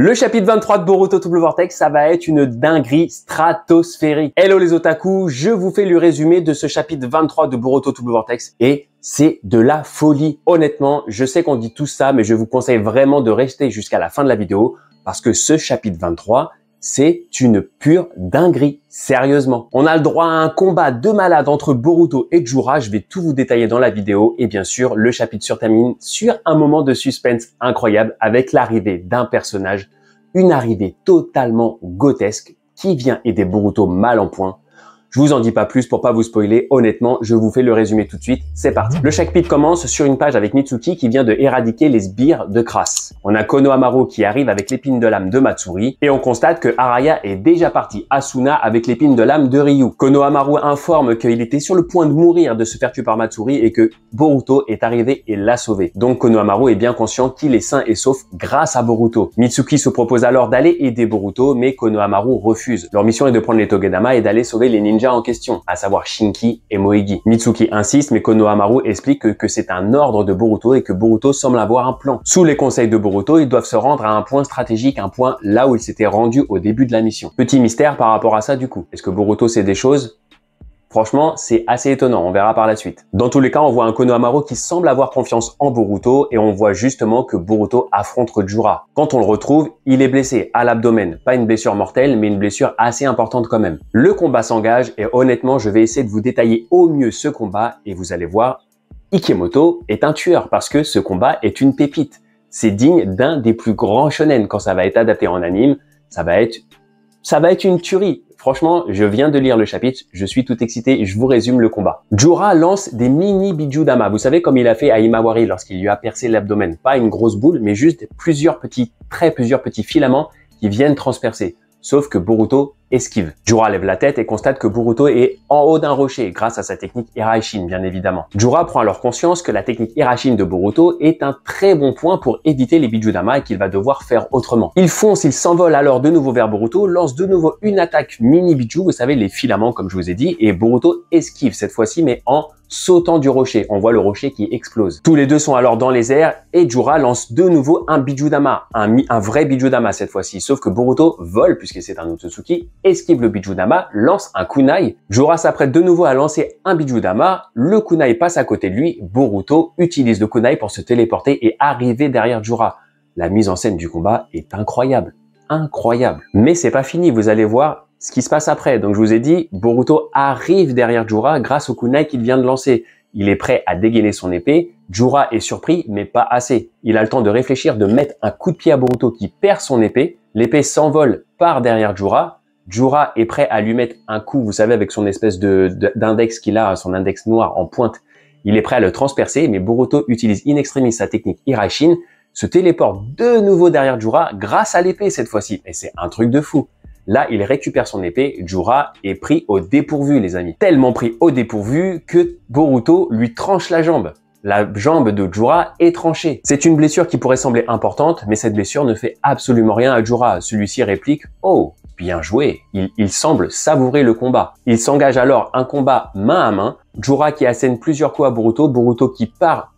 Le chapitre 23 de Boruto Double Vortex, ça va être une dinguerie stratosphérique. Hello les otaku, je vous fais le résumé de ce chapitre 23 de Boruto Double Vortex et c'est de la folie. Honnêtement, je sais qu'on dit tout ça, mais je vous conseille vraiment de rester jusqu'à la fin de la vidéo parce que ce chapitre 23, c'est une pure dinguerie, sérieusement. On a le droit à un combat de malade entre Boruto et Jura, je vais tout vous détailler dans la vidéo et bien sûr, le chapitre se termine sur un moment de suspense incroyable avec l'arrivée d'un personnage, une arrivée totalement grotesque qui vient aider Boruto mal en point. Je vous en dis pas plus pour pas vous spoiler, honnêtement, je vous fais le résumé tout de suite, c'est parti. Le chapitre commence sur une page avec Mitsuki qui vient de éradiquer les sbires de Crass. On a Konohamaru qui arrive avec l'épine de lame de Matsuri et on constate que Araya est déjà parti Asuna avec l'épine de lame de Ryu. Konohamaru informe qu'il était sur le point de mourir de se faire tuer par Matsuri et que Boruto est arrivé et l'a sauvé. Donc Konohamaru est bien conscient qu'il est sain et sauf grâce à Boruto. Mitsuki se propose alors d'aller aider Boruto mais Konohamaru refuse. Leur mission est de prendre les Togedama et d'aller sauver les ninjas en question, à savoir Shinki et Moegi. Mitsuki insiste, mais Konohamaru explique que c'est un ordre de Boruto et que Boruto semble avoir un plan. Sous les conseils de Boruto, ils doivent se rendre à un point stratégique, un point là où ils s'étaient rendus au début de la mission. Petit mystère par rapport à ça du coup. Est-ce que Boruto sait des choses? Franchement, c'est assez étonnant, on verra par la suite. Dans tous les cas, on voit un Konohamaru qui semble avoir confiance en Boruto et on voit justement que Boruto affronte Jura. Quand on le retrouve, il est blessé à l'abdomen. Pas une blessure mortelle, mais une blessure assez importante quand même. Le combat s'engage et honnêtement, je vais essayer de vous détailler au mieux ce combat et vous allez voir, Ikemoto est un tueur parce que ce combat est une pépite. C'est digne d'un des plus grands shonen. Quand ça va être adapté en anime, ça va être une tuerie. Franchement, je viens de lire le chapitre, je suis tout excité, je vous résume le combat. Jura lance des mini Bijudama. Vous savez comme il a fait à Imawari lorsqu'il lui a percé l'abdomen. Pas une grosse boule, mais juste plusieurs petits filaments qui viennent transpercer. Sauf que Boruto esquive. Jura lève la tête et constate que Boruto est en haut d'un rocher grâce à sa technique Iraishin, bien évidemment. Jura prend alors conscience que la technique Iraishin de Boruto est un très bon point pour éviter les Bijudama et qu'il va devoir faire autrement. Il fonce, il s'envole alors de nouveau vers Boruto, lance de nouveau une attaque mini Biju, vous savez les filaments comme je vous ai dit, et Boruto esquive cette fois-ci mais en sautant du rocher. On voit le rocher qui explose. Tous les deux sont alors dans les airs et Jura lance de nouveau un Bijudama, un vrai Bijudama cette fois-ci. Sauf que Boruto vole puisque c'est un Otsutsuki, esquive le Bijudama, lance un kunai. Jura s'apprête de nouveau à lancer un Bijudama, le kunai passe à côté de lui, Boruto utilise le kunai pour se téléporter et arriver derrière Jura. La mise en scène du combat est incroyable, incroyable. Mais c'est pas fini, vous allez voir ce qui se passe après. Donc je vous ai dit, Boruto arrive derrière Jura grâce au kunai qu'il vient de lancer. Il est prêt à dégainer son épée. Jura est surpris, mais pas assez. Il a le temps de réfléchir, de mettre un coup de pied à Boruto qui perd son épée. L'épée s'envole par derrière Jura. Jura est prêt à lui mettre un coup, vous savez, avec son espèce d'index qu'il a, son index noir en pointe. Il est prêt à le transpercer, mais Boruto utilise in extremis sa technique Iraishin, se téléporte de nouveau derrière Jura grâce à l'épée cette fois-ci. Et c'est un truc de fou. Là, il récupère son épée, Jura est pris au dépourvu, les amis. Tellement pris au dépourvu que Boruto lui tranche la jambe. La jambe de Jura est tranchée. C'est une blessure qui pourrait sembler importante, mais cette blessure ne fait absolument rien à Jura. Celui-ci réplique « Oh, bien joué !» Il semble savourer le combat. Il s'engage alors un combat main à main. Jura qui assène plusieurs coups à Boruto, Boruto qui part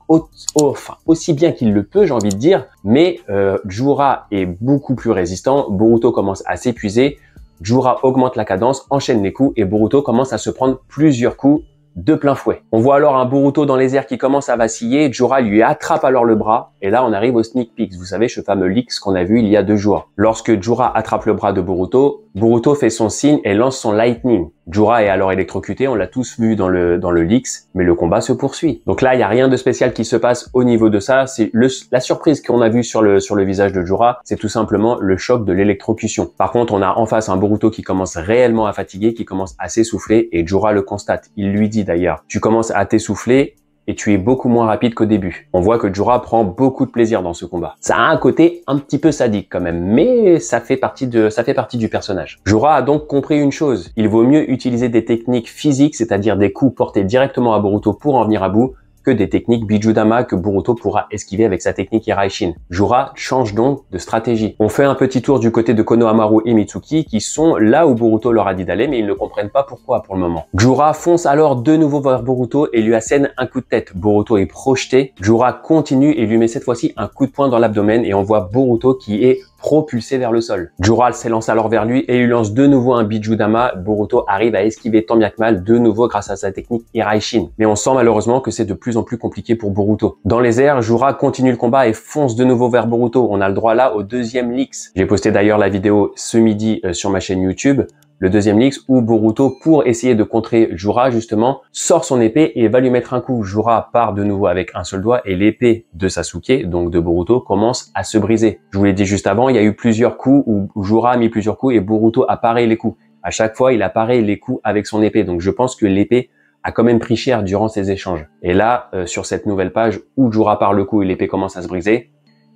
aussi bien qu'il le peut, j'ai envie de dire, mais Jura est beaucoup plus résistant, Boruto commence à s'épuiser, Jura augmente la cadence, enchaîne les coups et Boruto commence à se prendre plusieurs coups de plein fouet. On voit alors un Boruto dans les airs qui commence à vaciller, Jura lui attrape alors le bras et là on arrive au sneak peek, vous savez ce fameux leaks qu'on a vu il y a 2 jours. Lorsque Jura attrape le bras de Boruto, Boruto fait son signe et lance son lightning. Jura est alors électrocuté, on l'a tous vu dans le leaks, mais le combat se poursuit. Donc là, il n'y a rien de spécial qui se passe au niveau de ça. C'est la surprise qu'on a vue sur le visage de Jura, c'est tout simplement le choc de l'électrocution. Par contre, on a en face un Boruto qui commence réellement à fatiguer, qui commence à s'essouffler et Jura le constate. Il lui dit d'ailleurs, tu commences à t'essouffler et tu es beaucoup moins rapide qu'au début. On voit que Jura prend beaucoup de plaisir dans ce combat. Ça a un côté un petit peu sadique quand même, mais ça fait partie du personnage. Jura a donc compris une chose, il vaut mieux utiliser des techniques physiques, c'est-à-dire des coups portés directement à Boruto pour en venir à bout, que des techniques Bijudama que Boruto pourra esquiver avec sa technique Iraishin. Jura change donc de stratégie. On fait un petit tour du côté de Konohamaru et Mitsuki qui sont là où Boruto leur a dit d'aller mais ils ne comprennent pas pourquoi pour le moment. Jura fonce alors de nouveau vers Boruto et lui assène un coup de tête. Boruto est projeté. Jura continue et lui met cette fois-ci un coup de poing dans l'abdomen et on voit Boruto qui est propulsé vers le sol. Jura s'élance alors vers lui et lui lance de nouveau un Bijudama. Boruto arrive à esquiver tant bien que mal de nouveau grâce à sa technique Iraishin. Mais on sent malheureusement que c'est de plus en plus compliqué pour Boruto. Dans les airs, Jura continue le combat et fonce de nouveau vers Boruto. On a le droit là au deuxième Licks. J'ai posté d'ailleurs la vidéo ce midi sur ma chaîne YouTube. Le deuxième Licks où Boruto, pour essayer de contrer Jura justement, sort son épée et va lui mettre un coup. Jura part de nouveau avec un seul doigt et l'épée de Sasuke, donc de Boruto, commence à se briser. Je vous l'ai dit juste avant, il y a eu plusieurs coups où Jura a mis plusieurs coups et Boruto a paré les coups. À chaque fois, il a paré les coups avec son épée. Donc je pense que l'épée a quand même pris cher durant ces échanges. Et là, sur cette nouvelle page où Jura part le coup et l'épée commence à se briser,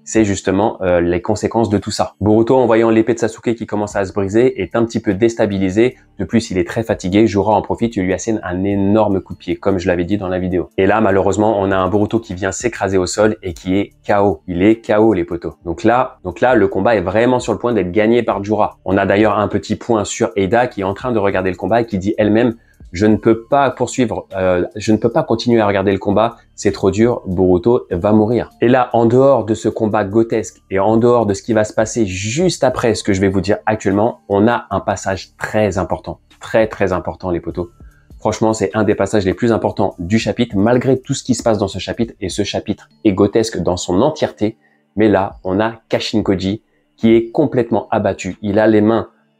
c'est justement les conséquences de tout ça. Boruto, en voyant l'épée de Sasuke qui commence à se briser, est un petit peu déstabilisé. De plus, il est très fatigué. Jura en profite, il lui assène un énorme coup de pied, comme je l'avais dit dans la vidéo. Et là, malheureusement, on a un Boruto qui vient s'écraser au sol et qui est KO. Il est KO, les potos. Donc là, le combat est vraiment sur le point d'être gagné par Jura. On a d'ailleurs un petit point sur Eida qui est en train de regarder le combat et qui dit elle-même: je ne peux pas poursuivre, je ne peux pas continuer à regarder le combat, c'est trop dur, Boruto va mourir. Et là, en dehors de ce combat grotesque et en dehors de ce qui va se passer juste après ce que je vais vous dire actuellement, on a un passage très important, très important les potos. Franchement, c'est un des passages les plus importants du chapitre, malgré tout ce qui se passe dans ce chapitre, et ce chapitre est grotesque dans son entièreté. Mais là, on a Kashin Koji qui est complètement abattu. Il a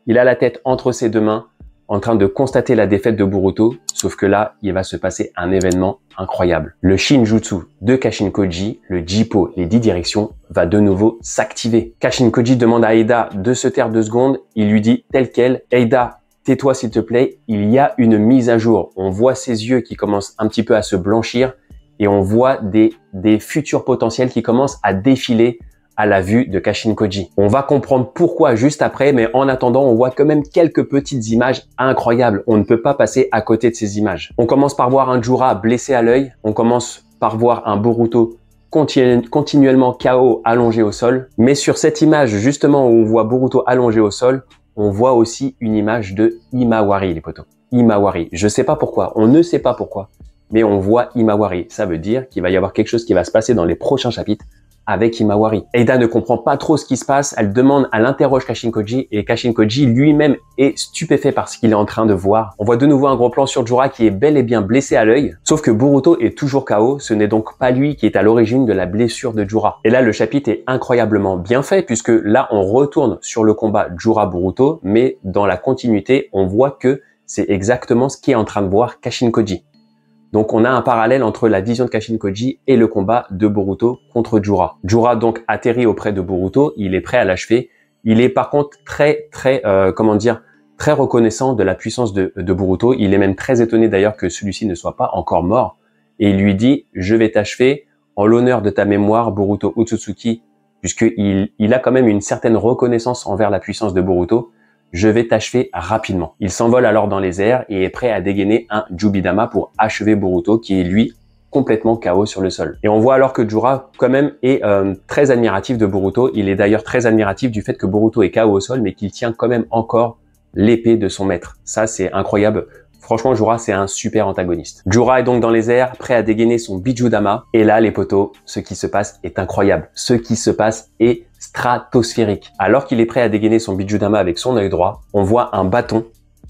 la tête entre ses deux mains, en train de constater la défaite de Boruto, sauf que là, il va se passer un événement incroyable. Le Shinjutsu de Kashin Koji, le Jippo, les 10 directions, va de nouveau s'activer. Kashin Koji demande à Eida de se taire 2 secondes, il lui dit tel quel: Eida, tais-toi s'il te plaît, il y a une mise à jour. On voit ses yeux qui commencent un petit peu à se blanchir et on voit des futurs potentiels qui commencent à défiler à la vue de Kashin Koji. On va comprendre pourquoi juste après, mais en attendant, on voit quand même quelques petites images incroyables. On ne peut pas passer à côté de ces images. On commence par voir un Jura blessé à l'œil. On commence par voir un Boruto continuellement KO allongé au sol. Mais sur cette image, justement, où on voit Boruto allongé au sol, on voit aussi une image de Himawari, les potos. Himawari. Je sais pas pourquoi. On ne sait pas pourquoi. Mais on voit Himawari. Ça veut dire qu'il va y avoir quelque chose qui va se passer dans les prochains chapitres avec Himawari. Eida ne comprend pas trop ce qui se passe, elle demande, elle interroge Kashin Koji et Kashin Koji lui-même est stupéfait par ce qu'il est en train de voir. On voit de nouveau un gros plan sur Jura qui est bel et bien blessé à l'œil, sauf que Boruto est toujours KO, ce n'est donc pas lui qui est à l'origine de la blessure de Jura. Et là, le chapitre est incroyablement bien fait puisque là, on retourne sur le combat Jura-Boruto, mais dans la continuité, on voit que c'est exactement ce qu'est en train de voir Kashin Koji. Donc on a un parallèle entre la vision de Kashin Koji et le combat de Boruto contre Jura. Jura donc atterrit auprès de Boruto, il est prêt à l'achever. Il est par contre très reconnaissant de la puissance de Boruto. Il est même très étonné d'ailleurs que celui-ci ne soit pas encore mort. Et il lui dit: je vais t'achever en l'honneur de ta mémoire, Boruto Otsutsuki, puisqu'il a quand même une certaine reconnaissance envers la puissance de Boruto. Je vais t'achever rapidement. Il s'envole alors dans les airs et est prêt à dégainer un Jubidama pour achever Boruto qui est lui complètement KO sur le sol. Et on voit alors que Jura quand même est très admiratif de Boruto. Il est d'ailleurs très admiratif du fait que Boruto est KO au sol mais qu'il tient quand même encore l'épée de son maître. Ça c'est incroyable. Franchement, Jura, c'est un super antagoniste. Jura est donc dans les airs, prêt à dégainer son Bijudama. Et là, les potos, ce qui se passe est incroyable. Ce qui se passe est stratosphérique. Alors qu'il est prêt à dégainer son Bijudama avec son œil droit, on voit un bâton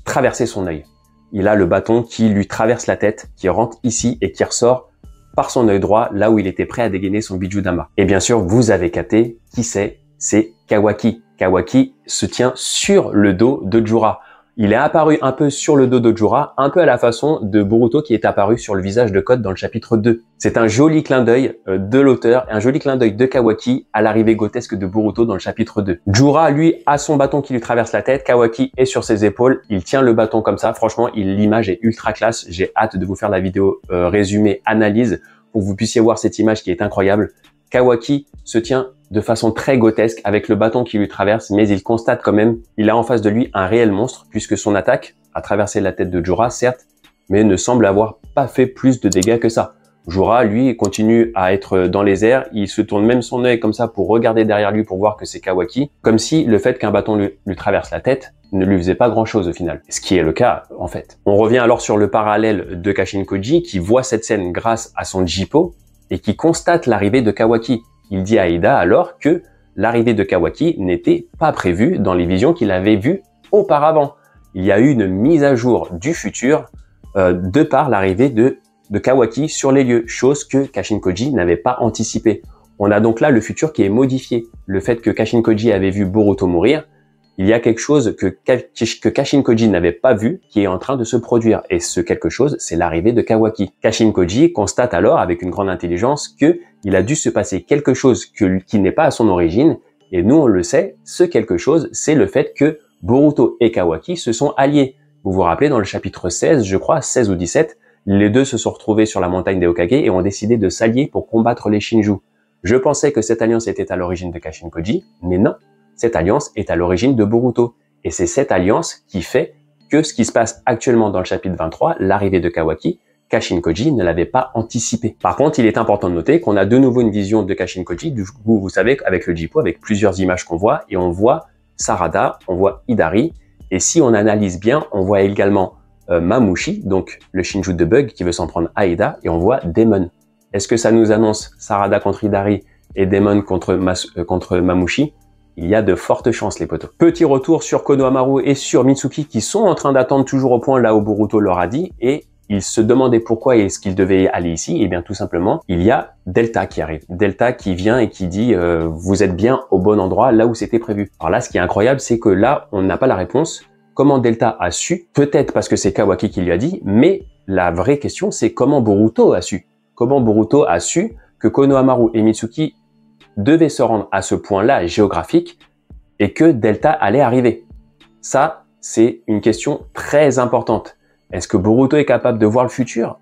traverser son œil. Il a le bâton qui lui traverse la tête, qui rentre ici et qui ressort par son œil droit, là où il était prêt à dégainer son Bijudama. Et bien sûr, vous avez capté qui c'est Kawaki. Kawaki se tient sur le dos de Jura. Il est apparu un peu sur le dos de Jura, un peu à la façon de Boruto qui est apparu sur le visage de Code dans le chapitre 2. C'est un joli clin d'œil de l'auteur, un joli clin d'œil de Kawaki à l'arrivée grotesque de Boruto dans le chapitre 2. Jura, lui, a son bâton qui lui traverse la tête, Kawaki est sur ses épaules, il tient le bâton comme ça, franchement, l'image est ultra classe, j'ai hâte de vous faire la vidéo résumé, analyse, pour que vous puissiez voir cette image qui est incroyable. Kawaki se tient de façon très grotesque avec le bâton qui lui traverse, mais il constate quand même, il a en face de lui un réel monstre puisque son attaque a traversé la tête de Jura, certes, mais ne semble avoir pas fait plus de dégâts que ça. Jura, lui, continue à être dans les airs, il se tourne même son œil comme ça pour regarder derrière lui pour voir que c'est Kawaki, comme si le fait qu'un bâton lui traverse la tête ne lui faisait pas grand chose au final. Ce qui est le cas, en fait. On revient alors sur le parallèle de Kashin Koji qui voit cette scène grâce à son Jippo et qui constate l'arrivée de Kawaki. Il dit à Eida alors que l'arrivée de Kawaki n'était pas prévue dans les visions qu'il avait vues auparavant. Il y a eu une mise à jour du futur de par l'arrivée de Kawaki sur les lieux, chose que Kashin Koji n'avait pas anticipé. On a donc là le futur qui est modifié. Le fait que Kashin Koji avait vu Boruto mourir, il y a quelque chose que Kashin Koji n'avait pas vu qui est en train de se produire. Et ce quelque chose, c'est l'arrivée de Kawaki. Kashin Koji constate alors avec une grande intelligence que il a dû se passer quelque chose qui n'est pas à son origine. Et nous, on le sait, ce quelque chose, c'est le fait que Boruto et Kawaki se sont alliés. Vous vous rappelez, dans le chapitre 16, je crois, 16 ou 17, les deux se sont retrouvés sur la montagne des Hokage et ont décidé de s'allier pour combattre les Shinju. Je pensais que cette alliance était à l'origine de Kashin Koji, mais non, cette alliance est à l'origine de Boruto. Et c'est cette alliance qui fait que ce qui se passe actuellement dans le chapitre 23, l'arrivée de Kawaki, Kashin Koji ne l'avait pas anticipé. Par contre, il est important de noter qu'on a de nouveau une vision de Kashin Koji, du coup, vous savez, avec le Jippo, avec plusieurs images qu'on voit, et on voit Sarada, on voit Hidari, et si on analyse bien, on voit également Mamushi, donc le Shinju de Bug qui veut s'en prendre à Ida, et on voit Demon. Est-ce que ça nous annonce Sarada contre Hidari et Demon contre Mamushi? Il y a de fortes chances, les potos. Petit retour sur Konohamaru et sur Mitsuki qui sont en train d'attendre toujours au point là où Boruto leur a dit, et ils se demandaient pourquoi est-ce qu'ils devaient aller ici. Et bien tout simplement, il y a Delta qui arrive. Delta qui vient et qui dit vous êtes bien au bon endroit là où c'était prévu. Alors là, ce qui est incroyable, c'est que là, on n'a pas la réponse. Comment Delta a su? Peut-être parce que c'est Kawaki qui lui a dit, mais la vraie question, c'est comment Boruto a su? Comment Boruto a su que Konohamaru et Mitsuki devaient se rendre à ce point-là géographique et que Delta allait arriver? Ça, c'est une question très importante. Est-ce que Boruto est capable de voir le futur?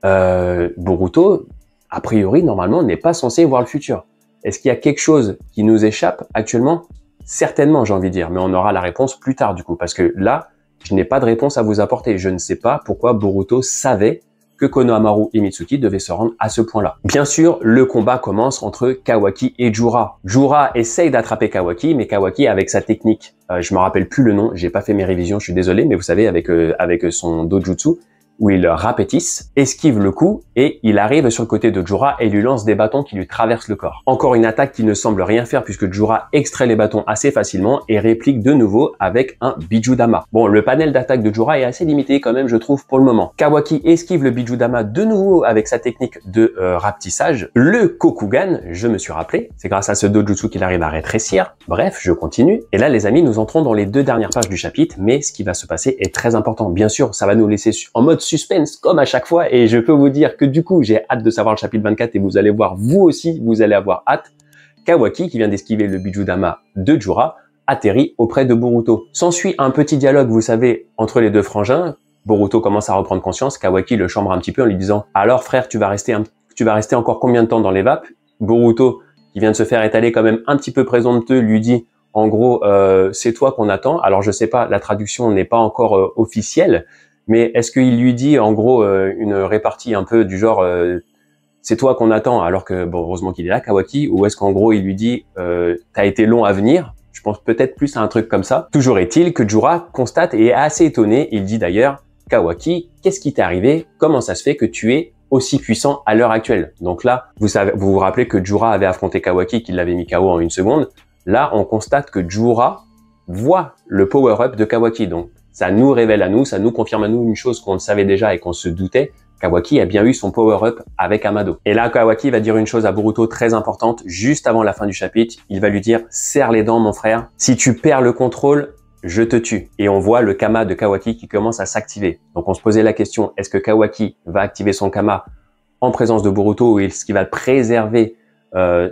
Boruto, a priori, normalement, n'est pas censé voir le futur. Est-ce qu'il y a quelque chose qui nous échappe actuellement? Certainement, j'ai envie de dire, mais on aura la réponse plus tard du coup, parce que là, je n'ai pas de réponse à vous apporter. Je ne sais pas pourquoi Boruto savait que Konohamaru et Mitsuki devaient se rendre à ce point-là. Bien sûr, le combat commence entre Kawaki et Jura. Jura essaye d'attraper Kawaki, mais Kawaki, avec sa technique, je me rappelle plus le nom, j'ai pas fait mes révisions, je suis désolé, mais vous savez, avec son dojutsu, où il rapétisse, esquive le coup et il arrive sur le côté de Jura et lui lance des bâtons qui lui traversent le corps. Encore une attaque qui ne semble rien faire puisque Jura extrait les bâtons assez facilement et réplique de nouveau avec un Bijudama. Bon, le panel d'attaque de Jura est assez limité quand même, je trouve, pour le moment. Kawaki esquive le Bijudama de nouveau avec sa technique de rapetissage. Le Kokugan, je me suis rappelé, c'est grâce à ce dojutsu qu'il arrive à rétrécir. Bref, je continue. Et là, les amis, nous entrons dans les 2 dernières pages du chapitre, mais ce qui va se passer est très important. Bien sûr, ça va nous laisser en mode suspense comme à chaque fois, et je peux vous dire que du coup j'ai hâte de savoir le chapitre 24 et vous allez voir, vous aussi vous allez avoir hâte. Kawaki, qui vient d'esquiver le Bijudama de Jura, atterrit auprès de Boruto. S'ensuit un petit dialogue, vous savez, entre les deux frangins. Boruto commence à reprendre conscience, Kawaki le chambre un petit peu en lui disant « Alors frère, tu vas rester encore combien de temps dans les vapes ?» Boruto, qui vient de se faire étaler quand même un petit peu présomptueux, lui dit en gros c'est toi qu'on attend. Alors je sais pas, la traduction n'est pas encore officielle, mais est-ce qu'il lui dit en gros une répartie un peu du genre c'est toi qu'on attend alors que bon heureusement qu'il est là Kawaki, ou est-ce qu'en gros il lui dit t'as été long à venir? Je pense peut-être plus à un truc comme ça. Toujours est-il que Jura constate et est assez étonné. Il dit d'ailleurs Kawaki, qu'est-ce qui t'est arrivé? Comment ça se fait que tu es aussi puissant à l'heure actuelle? Donc là, vous vous rappelez que Jura avait affronté Kawaki, qu'il l'avait mis KO en 1 seconde. Là, on constate que Jura voit le power-up de Kawaki. Donc ça nous révèle à nous, ça nous confirme à nous une chose qu'on savait déjà et qu'on se doutait. Kawaki a bien eu son power-up avec Amado. Et là, Kawaki va dire une chose à Boruto très importante, juste avant la fin du chapitre. Il va lui dire « Serre les dents, mon frère. Si tu perds le contrôle, je te tue. » Et on voit le Kama de Kawaki qui commence à s'activer. Donc on se posait la question, est-ce que Kawaki va activer son Kama en présence de Boruto, ou est-ce qu'il va préserver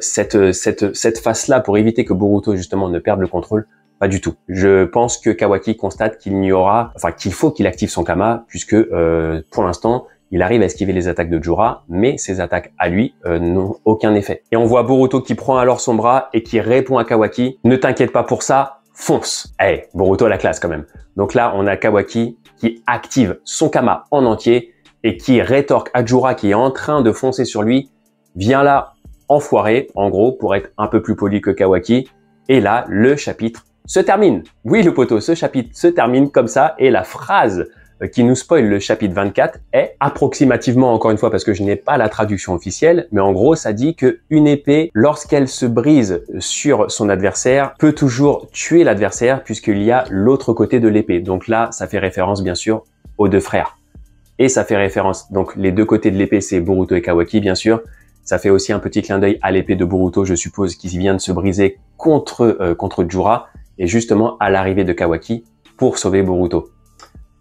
cette face-là pour éviter que Boruto, justement, ne perde le contrôle? Pas du tout. Je pense que Kawaki constate qu'il faut qu'il active son Kama, puisque pour l'instant, il arrive à esquiver les attaques de Jura, mais ses attaques à lui n'ont aucun effet. Et on voit Boruto qui prend alors son bras et qui répond à Kawaki « Ne t'inquiète pas pour ça, fonce !» Hey, Boruto a la classe quand même. Donc là, on a Kawaki qui active son Kama en entier et qui rétorque à Jura qui est en train de foncer sur lui « Viens là, enfoiré !» en gros, pour être un peu plus poli que Kawaki. Et là, le chapitre se termine. Oui, le poteau, ce chapitre se termine comme ça et la phrase qui nous spoil le chapitre 24 est approximativement, encore une fois, parce que je n'ai pas la traduction officielle, mais en gros, ça dit que une épée, lorsqu'elle se brise sur son adversaire, peut toujours tuer l'adversaire puisqu'il y a l'autre côté de l'épée. Donc là, ça fait référence, bien sûr, aux deux frères. Et ça fait référence, donc les deux côtés de l'épée, c'est Boruto et Kawaki, bien sûr. Ça fait aussi un petit clin d'œil à l'épée de Boruto, je suppose, qui vient de se briser contre Jura, et justement à l'arrivée de Kawaki pour sauver Boruto.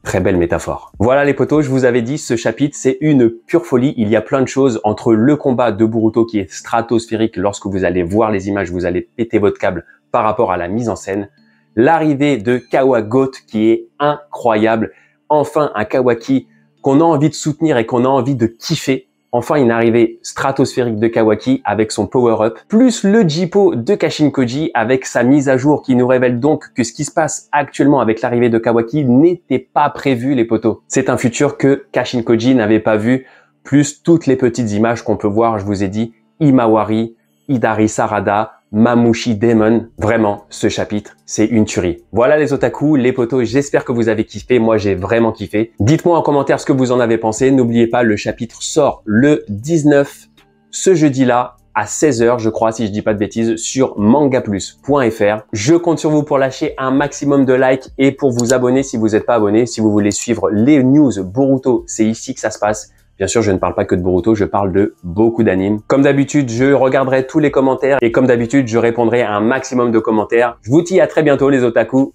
Très belle métaphore. Voilà les potos, je vous avais dit, ce chapitre, c'est une pure folie. Il y a plein de choses entre le combat de Boruto qui est stratosphérique. Lorsque vous allez voir les images, vous allez péter votre câble par rapport à la mise en scène. L'arrivée de Kawagoat qui est incroyable. Enfin, un Kawaki qu'on a envie de soutenir et qu'on a envie de kiffer. Enfin, une arrivée stratosphérique de Kawaki avec son power-up, plus le Jippo de Kashin Koji avec sa mise à jour qui nous révèle donc que ce qui se passe actuellement avec l'arrivée de Kawaki n'était pas prévu, les potos. C'est un futur que Kashin Koji n'avait pas vu, plus toutes les petites images qu'on peut voir, je vous ai dit, Himawari, Hidari Sarada, Mamushi Demon. Vraiment, ce chapitre, c'est une tuerie. Voilà les otaku, les potos, j'espère que vous avez kiffé. Moi, j'ai vraiment kiffé. Dites-moi en commentaire ce que vous en avez pensé. N'oubliez pas, le chapitre sort le 19, ce jeudi-là, à 16 h, je crois, si je dis pas de bêtises, sur mangaplus.fr. Je compte sur vous pour lâcher un maximum de likes et pour vous abonner si vous n'êtes pas abonné. Si vous voulez suivre les news Boruto, c'est ici que ça se passe. Bien sûr, je ne parle pas que de Boruto, je parle de beaucoup d'animes. Comme d'habitude, je regarderai tous les commentaires et comme d'habitude, je répondrai à un maximum de commentaires. Je vous dis à très bientôt les otaku.